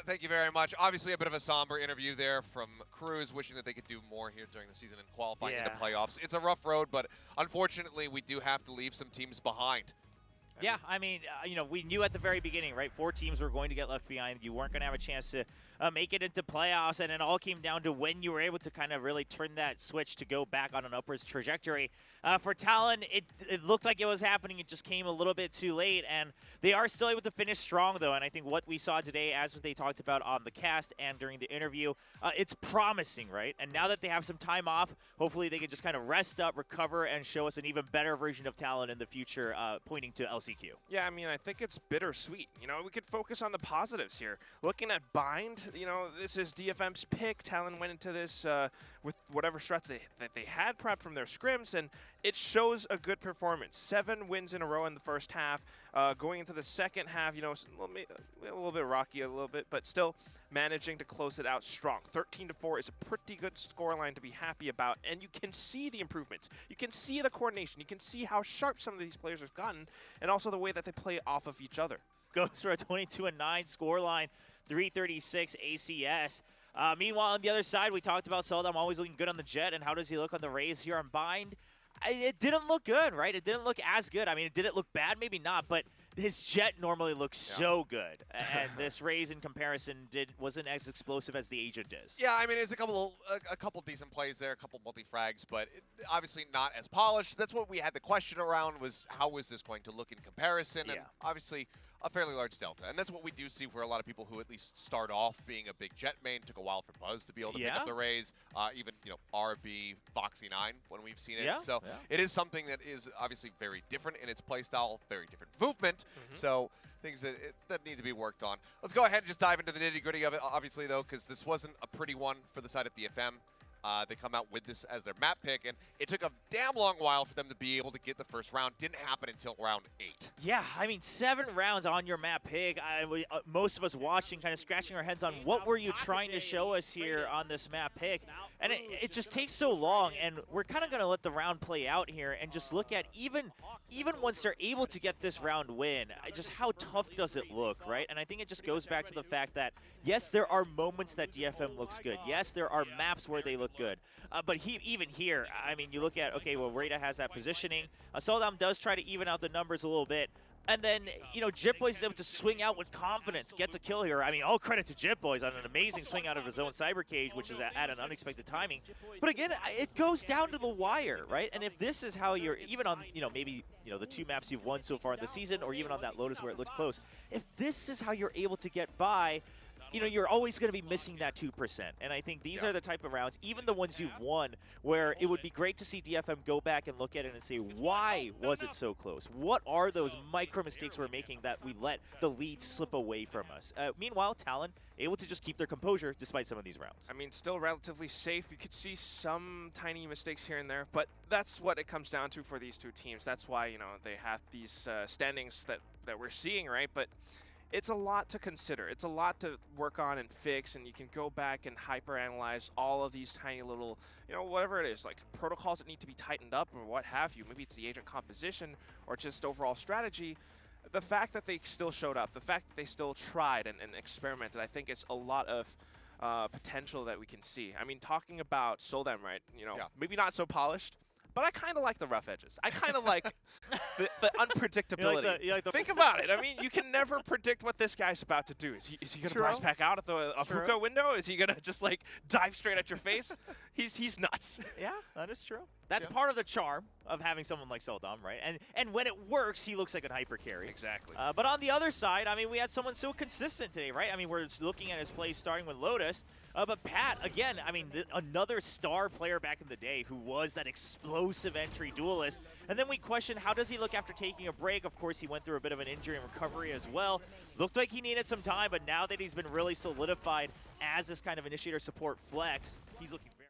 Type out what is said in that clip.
Thank you very much. Obviously, a bit of a somber interview there from Cruz, wishing that they could do more here during the season and qualifying into playoffs. It's a rough road, but unfortunately, we do have to leave some teams behind. Yeah, I mean, you know, we knew at the very beginning, right? 4 teams were going to get left behind. You weren't going to have a chance to make it into playoffs, and it all came down to when you were able to kind of really turn that switch to go back on an upwards trajectory. For Talon, it looked like it was happening. It just came a little bit too late, and they are still able to finish strong, though. And I think what we saw today, as they talked about on the cast and during the interview, it's promising, right? And now that they have some time off, hopefully they can just kind of rest up, recover, and show us an even better version of Talon in the future, pointing to LCQ. Yeah, I mean, I think it's bittersweet. You know, we could focus on the positives here. Looking at Bind, you know, this is DFM's pick. Talon went into this with whatever strats that they had prepped from their scrims, and it shows a good performance. 7 wins in a row in the first half. Going into the second half, you know, a little bit rocky, a little bit, but still managing to close it out strong. 13-4 is a pretty good scoreline to be happy about, and you can see the improvements. You can see the coordination. You can see how sharp some of these players have gotten, and also the way that they play off of each other. Goes for a 22-9 scoreline, 336 ACS. Meanwhile, on the other side, we talked about seoldam always looking good on the Jet, and how does he look on the Raze here on Bind? It didn't look good, right? It didn't look as good. I mean, did it look bad? Maybe not, but his Jet normally looks so good, and this Raze in comparison wasn't as explosive as the Agent is. Yeah, I mean, it's a couple decent plays there, a couple multi-frags, but obviously not as polished. That's what we had the question around, was how was this going to look in comparison, and obviously a fairly large delta. And that's what we do see for a lot of people who at least start off being a big Jet main. Took a while for Buzz to be able to pick up the Raze, even, you know, RB, Foxy9 when we've seen it. So it is something that is obviously very different in its playstyle, very different movement. So things that need to be worked on. Let's go ahead and just dive into the nitty-gritty of it, obviously, though, because this wasn't a pretty one for the side of DFM. They come out with this as their map pick, and it took a damn long while for them to be able to get the first round. Didn't happen until round 8. Yeah, I mean, 7 rounds on your map pick. Most of us watching, kind of scratching our heads on what were you trying to show us here on this map pick. And it just takes so long, and we're kind of going to let the round play out here and just look at even once they're able to get this round win, just how tough does it look, right? And I think it just goes back to the fact that, yes, there are moments that DFM looks good. Yes, there are maps where they look good. But even here, I mean, you look at, okay, well, Rada has that positioning. seoldam does try to even out the numbers a little bit. And then, you know, Jitboys is able to swing out with confidence, gets a kill here. I mean, all credit to Jitboys on an amazing swing out of his own Cyber Cage, which is at an unexpected timing. But again, it goes down to the wire, right? And if this is how you're, even on, you know, maybe, you know, the 2 maps you've won so far in the season, or even on that Lotus where it looked close, if this is how you're able to get by, you know, you're always going to be missing that 2%. And I think these are the type of rounds, even the ones you've won, where it would be great to see DFM go back and look at it and say, why was it so close? What are those micro mistakes we're making that we let the lead slip away from us? Meanwhile, Talon able to just keep their composure despite some of these rounds. I mean, still relatively safe. You could see some tiny mistakes here and there, but that's what it comes down to for these 2 teams. That's why, you know, they have these standings that we're seeing, right? But it's a lot to consider. It's a lot to work on and fix, and you can go back and hyper-analyze all of these tiny little, you know, whatever it is, like protocols that need to be tightened up or what have you. Maybe it's the agent composition or just overall strategy. The fact that they still showed up, the fact that they still tried and experimented, I think it's a lot of potential that we can see. I mean, talking about seoldam, right, you know, maybe not so polished, but I kind of like the rough edges. I kind of like the unpredictability. Think about it. I mean, you can never predict what this guy's about to do. Is he going to prize pack out at the hookah window? Is he going to just like dive straight at your face? He's nuts. Yeah, that is true. That's part of the charm of having someone like seoldam, right? And when it works, he looks like a hyper carry. Exactly. But on the other side, I mean, we had someone so consistent today, right? I mean, we're looking at his plays starting with Lotus. But Pat, again, I mean, another star player back in the day who was that explosive entry duelist. And then we question, how does he look after taking a break? Of course, he went through a bit of an injury and recovery as well. Looked like he needed some time, but now that he's been really solidified as this kind of initiator support flex, he's looking